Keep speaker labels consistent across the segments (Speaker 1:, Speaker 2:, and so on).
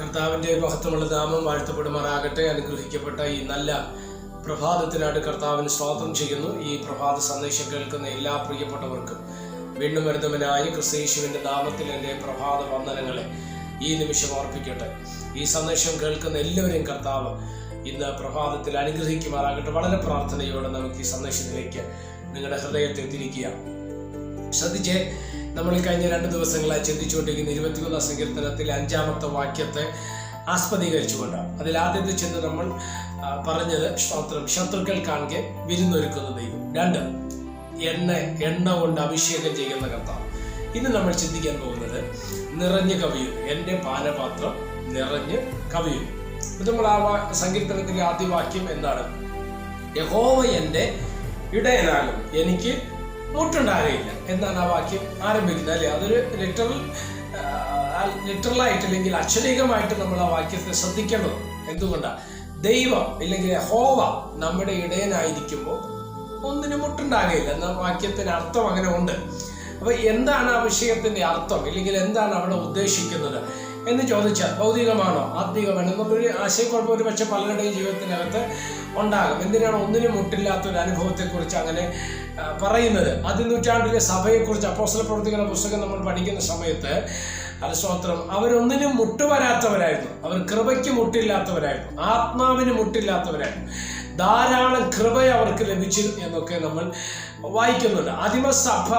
Speaker 1: കർത്താവിൻ്റെ മഹത്വമുള്ള നാമം വാഴ്ത്തപ്പെടുമാറാകട്ടെ. അനുഗ്രഹിക്കപ്പെട്ട ഈ നല്ല പ്രഭാതത്തിനായിട്ട് കർത്താവിന് സ്തോത്രം ചെയ്യുന്നു. ഈ പ്രഭാത സന്ദേശം കേൾക്കുന്ന എല്ലാ പ്രിയപ്പെട്ടവർക്കും വീണ്ടും വരുന്നവനായ ക്രിസ്തയേശുവിൻ്റെ നാമത്തിൽ എൻ്റെ പ്രഭാത വന്ദനങ്ങളെ ഈ നിമിഷം ഓർപ്പിക്കട്ടെ. ഈ സന്ദേശം കേൾക്കുന്ന എല്ലാവരെയും കർത്താവ് ഇന്ന് പ്രഭാതത്തിൽ അനുഗ്രഹിക്കുമാറാകട്ടെ. വളരെ പ്രാർത്ഥനയോടെ നമുക്ക് ഈ സന്ദേശത്തിലേക്ക് നിങ്ങളുടെ ഹൃദയത്തെ തിരിക്കുക. ശ്രദ്ധിച്ച്, നമ്മൾ കഴിഞ്ഞ 2 ദിവസങ്ങളായി ചിന്തിച്ചുകൊണ്ടിരിക്കുന്ന 21 സങ്കീർത്തനത്തിലെ 5-ാമത്തെ വാക്യത്തെ ആസ്പദീകരിച്ചുകൊണ്ടാണ്. അതിൽ ആദ്യത്തെ ചിന്ത നമ്മൾ പറഞ്ഞത് സ്തോത്രം, ശത്രുക്കൾ കാണുക വിരുന്നൊരുക്കുന്ന ദൈവം. 2, എണ്ണ കൊണ്ട് അഭിഷേകം ചെയ്യുന്ന കർത്താവ്. ഇന്ന് നമ്മൾ ചിന്തിക്കാൻ പോകുന്നത് നിറഞ്ഞു കവിയും, എൻ്റെ പാനപാത്രം നിറഞ്ഞ് കവിയും. നമ്മൾ ആ സങ്കീർത്തനത്തിലെ ആദ്യ വാക്യം എന്താണ്? യഹോവ എൻ്റെ ഇടയനാകും, എനിക്ക് മുട്ടുണ്ടാകുകയില്ല എന്നാണ് ആ വാക്യം ആരംഭിക്കുന്നത്, അല്ലേ? അതൊരു ലിറ്ററലായിട്ട് അല്ലെങ്കിൽ അക്ഷരികമായിട്ട് നമ്മൾ ആ വാക്യത്തെ ശ്രദ്ധിക്കേണ്ടത്. എന്തുകൊണ്ടാണ്? ദൈവം ഇല്ലെങ്കിൽ യഹോവ നമ്മുടെ ഇടയനായിരിക്കുമ്പോൾ ഒന്നിനും മുട്ടുണ്ടാകുകയില്ല എന്ന വാക്യത്തിന് അർത്ഥം അങ്ങനെ ഉണ്ട്. അപ്പൊ എന്താണ് ആ വിഷയത്തിന്റെ അർത്ഥം, ഇല്ലെങ്കിൽ എന്താണ് അവിടെ ഉദ്ദേശിക്കുന്നത് എന്ന് ചോദിച്ചാൽ, ഭൗതികമാണോ ആത്മീകമാണോ എന്നുള്ളൊരു ആശയക്കുഴപ്പം ഒരു പക്ഷെ പലരുടെയും ജീവിതത്തിനകത്ത് ഉണ്ടാകും. എന്തിനാണ് ഒന്നിനും മുട്ടില്ലാത്തൊരു അനുഭവത്തെക്കുറിച്ച് അങ്ങനെ പറയുന്നത്? 10 നൂറ്റാണ്ടിലെ സഭയെക്കുറിച്ച് അപ്പോസ്തല പ്രവൃത്തികളുടെ പുസ്തകം നമ്മൾ പഠിക്കുന്ന സമയത്ത് സ്തോത്രം, അവരൊന്നിനും മുട്ടുവരാത്തവരായിരുന്നു, അവർ കൃപയ്ക്ക് മുട്ടില്ലാത്തവരായിരുന്നു, ആത്മാവിന് മുട്ടില്ലാത്തവരായിരുന്നു, ധാരാളം കൃപ അവർക്ക് ലഭിച്ചു എന്നൊക്കെ നമ്മൾ വായിക്കുന്നുണ്ട്. ആദിമസഭ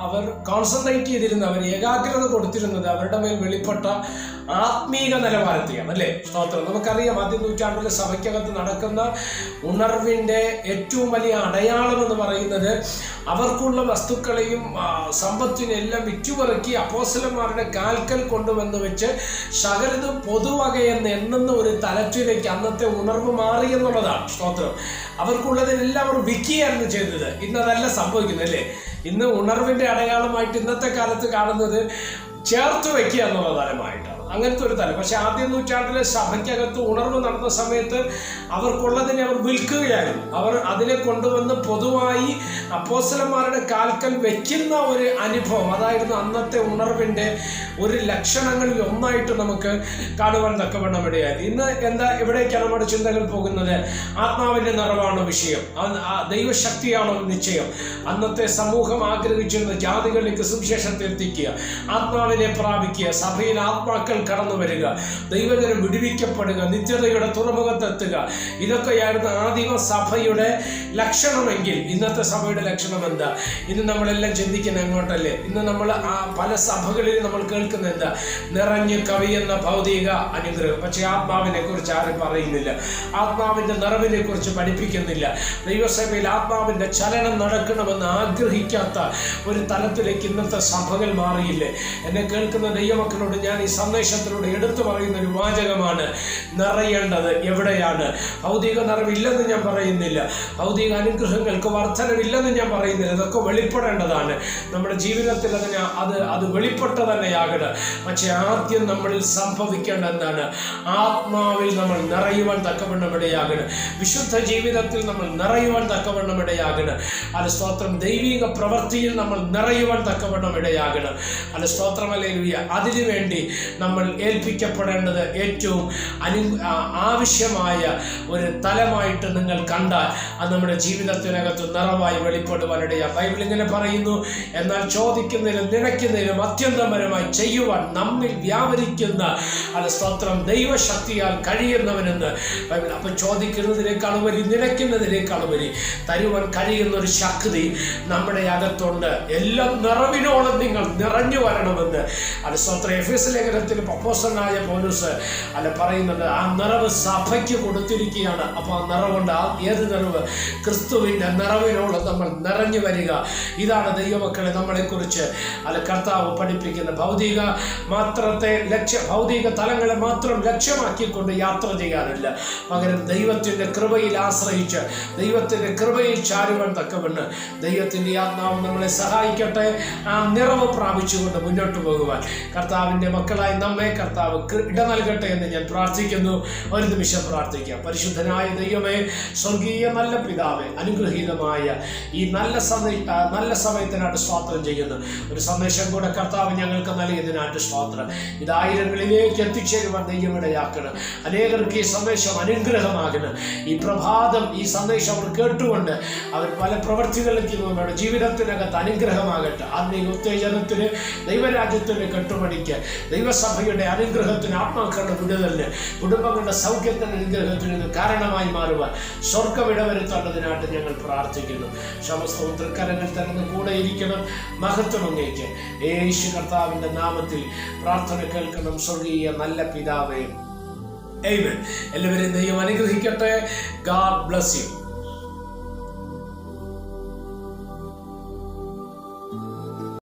Speaker 1: അവർ കോൺസെൻട്രേറ്റ് ചെയ്തിരുന്ന, അവർ ഏകാഗ്രത കൊടുത്തിരുന്നത് അവരുടെ മേൽ വെളിപ്പെട്ട ആത്മീക നിലവാരത്തെയാണ്, അല്ലേ? സ്തോത്രം. നമുക്കറിയാം, 10 നൂറ്റാണ്ടിലെ സഭയ്ക്കകത്ത് നടക്കുന്ന ഉണർവിൻ്റെ ഏറ്റവും വലിയ അടയാളം എന്ന് പറയുന്നത് അവർക്കുള്ള വസ്തുക്കളെയും സമ്പത്തിനെല്ലാം വിറ്റുപറക്കി അപ്പോസ്തലന്മാരുടെ കാൽക്കൽ കൊണ്ടുവന്ന് വെച്ച് സകലതും പൊതുവകയെന്ന് എണ്ണുന്ന ഒരു തലത്തിലേക്ക് അന്നത്തെ ഉണർവ് മാറി എന്നുള്ളതാണ്. സ്തോത്രം. അവർക്കുള്ളതിനെല്ലാം അവർ വിൽക്കുകയായിരുന്നു ചെയ്തത്. ഇന്നതല്ല സംഭവിക്കുന്നത്, അല്ലേ? ഇന്ന് ഉണർവിൻ്റെ അടയാളമായിട്ട് ഇന്നത്തെ കാലത്ത് കാണുന്നത് ചേർത്ത് വയ്ക്കുക എന്നുള്ള തലമായിട്ടാണ്, അങ്ങനത്തെ ഒരു തലം. പക്ഷെ 10 നൂറ്റാണ്ടിലെ സഭയ്ക്കകത്ത് ഉണർവ് നടന്ന സമയത്ത് അവർക്കുള്ളതിനെ അവർ വിൽക്കുകയായിരുന്നു. അവർ അതിനെ കൊണ്ടുവന്ന് പൊതുവായി അപ്പോസ്തലന്മാരുടെ കാൽക്കൽ വെക്കുന്ന ഒരു അനുഭവം, അതായിരുന്നു അന്നത്തെ ഉണർവിൻ്റെ ഒരു ലക്ഷണങ്ങളിൽ ഒന്നായിട്ട് നമുക്ക് കാണുവാൻ തക്കവണ്ണം ഇടയായി. ഇന്ന് എന്താ, എവിടേക്കാണ് നമ്മുടെ ചിന്തകൾ പോകുന്നത്? ആത്മാവിൻ്റെ നിറവാണോ വിഷയം? ദൈവശക്തിയാണോ നിശ്ചയം? അന്നത്തെ സമൂഹം ആഗ്രഹിച്ചിരുന്ന ജാതികളിലേക്ക് സുവിശേഷത്തെ എത്തിക്കുക, ആത്മാവിനെ പ്രാപിക്കുക, സഭയിൽ ആത്മാക്കൾ കടന്നു വരിക, ദൈവജനം വിടുവിക്കപ്പെടുക, നിത്യതയുടെ തുറമുഖത്തെത്തുക, ഇതൊക്കെയായിരുന്നു ആദിമ സഭയുടെ ലക്ഷണമെങ്കിൽ ഇന്നത്തെ സഭയുടെ ലക്ഷണം എന്താ? ഇന്ന് നമ്മളെല്ലാം ചിന്തിക്കുന്ന എങ്ങോട്ടല്ലേ? ഇന്ന് നമ്മൾ പല സഭകളിൽ നമ്മൾ കേൾക്കുന്ന എന്താ? നിറഞ്ഞു കവിയുന്ന ഭൗതിക അനുഗ്രഹം. പക്ഷെ ആത്മാവിനെ കുറിച്ച് ആരും പറയുന്നില്ല, ആത്മാവിൻ്റെ നിറവിനെ കുറിച്ച് പഠിപ്പിക്കുന്നില്ല. ദൈവസഭയിൽ ആത്മാവിൻ്റെ ചലനം നടക്കണമെന്ന് ആഗ്രഹിക്കാത്ത ഒരു തലത്തിലേക്ക് ഇന്നത്തെ സഭകൾ മാറിയില്ലേ? എന്നെ കേൾക്കുന്ന ദൈവമക്കളോട് ഞാൻ ഈ സന്ദേശത്തിലൂടെ എടുത്തു പറയുന്ന ഒരു വാചകമാണ്, നിറയേണ്ടത് എവിടെയാണ്? ഭൗതിക നിറവില്ലെന്ന് ഞാൻ പറയുന്നില്ല, ഭൗതിക അനുഗ്രഹങ്ങൾക്ക് വർധനവില്ലെന്ന് ഞാൻ പറയുന്നില്ല. ഇതൊക്കെ വെളിപ്പെടേണ്ടതാണ് നമ്മുടെ ജീവിതത്തിൽ. അത് വെളിപ്പെട്ട തന്നെയാകണം. പക്ഷെ ആദ്യം നമ്മളിൽ സംഭവിക്കേണ്ട എന്താണ്? ആത്മാവിൽ നമ്മൾ നിറയുവാൻ തക്കവണ്ണം ഇടയാകണം. വിശുദ്ധ ജീവിതത്തിൽ നമ്മൾ നിറയുവാൻ തക്കവണ്ണം ഇടയാകണം. അത് സ്തോത്രം. ദൈവിക പ്രവൃത്തിയിൽ നമ്മൾ നിറയുവാൻ തക്കവണ്ണം ഇടയാകണം. അത് സ്തോത്രമല്ലേ? അതിനുവേണ്ടി നമ്മൾ ഏൽപ്പിക്കപ്പെടേണ്ടത് ഏറ്റവും ആവശ്യമായ ഒരു തലമായിട്ട് നിങ്ങൾ കണ്ടാൽ അത് നമ്മുടെ ജീവിതത്തിനകത്ത് നിറവായി വെളിപ്പെടുവാനിടയാണ്. ബൈബിൾ ഇങ്ങനെ പറയുന്നു, എന്നാൽ ചോദിക്കുന്നതിലും നിനയ്ക്കുന്നതിലും അത്യന്തപരമായി ചെയ്യുവാൻ നമ്മിൽ വ്യാപരിക്കുന്ന അത് സ്തോത്രം ദൈവശക്തിയാൽ കഴിയുന്നവനെന്ന് ബൈബിൾ. അപ്പം ചോദിക്കുന്നതിനേക്കാളുപരി നിനയ്ക്കുന്നതിനേക്കാളുപരി തരുവാൻ കഴിയുന്ന ഒരു ശക്തി നമ്മുടെ അകത്തുണ്ട്. എല്ലാ നിറവിനോളം നിങ്ങൾ നിറഞ്ഞു വരണമെന്ന് അത് സ്തോത്രം എഫേസ്യ ലേഖനത്തിൽ അപ്പോസ്തലനായ പൗലോസ് പറയുന്നത്. ആ നിറവ് സഭയ്ക്ക് കൊടുത്തിരിക്കുകയാണ്. അപ്പോൾ ആ നിറവുണ്ട്. ഏത് നിറവ്? ക്രിസ്തുവിൻ്റെ നിറവിനോളം നമ്മൾ നിറഞ്ഞു വരിക. ഇതാണ് ദൈവമക്കളെ നമ്മളെക്കുറിച്ച് കർത്താവ് പഠിപ്പിക്കുന്ന. ഭൗതിക തലങ്ങളെ മാത്രം ലക്ഷ്യമാക്കിക്കൊണ്ട് യാത്ര ചെയ്യാനില്ല, പകരം ദൈവത്തിൻ്റെ കൃപയിൽ ആശ്രയിച്ച് ദൈവത്തിൻ്റെ കൃപയിൽ ചാരുവാൻ തക്കവണ്ണം ദൈവത്തിൻ്റെ ആത്മാവ് നമ്മളെ സഹായിക്കട്ടെ. ആ നിറവ് പ്രാപിച്ചുകൊണ്ട് മുന്നോട്ട് പോകുവാൻ കർത്താവിൻ്റെ മക്കളായി നമ്മെ കർത്താവ് ഇട നൽകട്ടെ എന്ന് ഞാൻ പ്രാർത്ഥിക്കുന്നു. ഒരു നിമിഷം പ്രാർത്ഥിക്കാം. പരിശുദ്ധനായ ദൈവമേ, സ്വർഗീയ നല്ല പിതാവേ, അനുഗ്രഹീതമായ ഈ നല്ല സമയത്തിനായിട്ട് സ്തോത്രം ചെയ്യുന്നു. ഒരു സന്ദേശം കൂടെ കർത്താവ് ഞങ്ങൾക്ക് നൽകിയതിനായിട്ട് സ്തോത്രം. ഇത് ആയിരങ്ങളിലേക്ക് എത്തിച്ചേരുവാൻ ദൈവം ഇടയാക്കണം. അനേകർക്ക് ഈ സന്ദേശം അനുഗ്രഹമാകണം. ഈ പ്രഭാതം ഈ സന്ദേശം അവർ കേട്ടുകൊണ്ട് അവർ പല പ്രവൃത്തികളിലേക്ക് അവരുടെ ജീവിതത്തിനകത്ത് അനുഗ്രഹമാകട്ടെ. ആത്മീയ ഉത്തേജനത്തിന്, ദൈവരാജ്യത്തിന് കെട്ടുപണിക്ക്, ദൈവസഭയുടെ അനുഗ്രഹത്തിന്, ആത്മാക്കളുടെ വിടുതലിന്, കുടുംബങ്ങളുടെ സൗഖ്യത്തിന്, അനുഗ്രഹത്തിന് കാരണമായി മാറുവാൻ സ്വർഗ്ഗം ഇടവരുത്തേണ്ടതിനായിട്ട് ഞങ്ങൾ പ്രാർത്ഥിക്കുന്നു. സമസ്തവും തൃക്കരങ്ങൾ തരുന്ന കൂടെ ഇരിക്കണം. മഹത്വം അങ്ങേക്ക്. യേശു കർത്താവിന്റെ നാമത്തിൽ പ്രാർത്ഥന കേൾക്കണം സ്വർഗീയ നല്ല പിതാവേ. ആമേൻ. എല്ലാവരെയും ദൈവം അനുഗ്രഹിക്കട്ടെ. God bless you.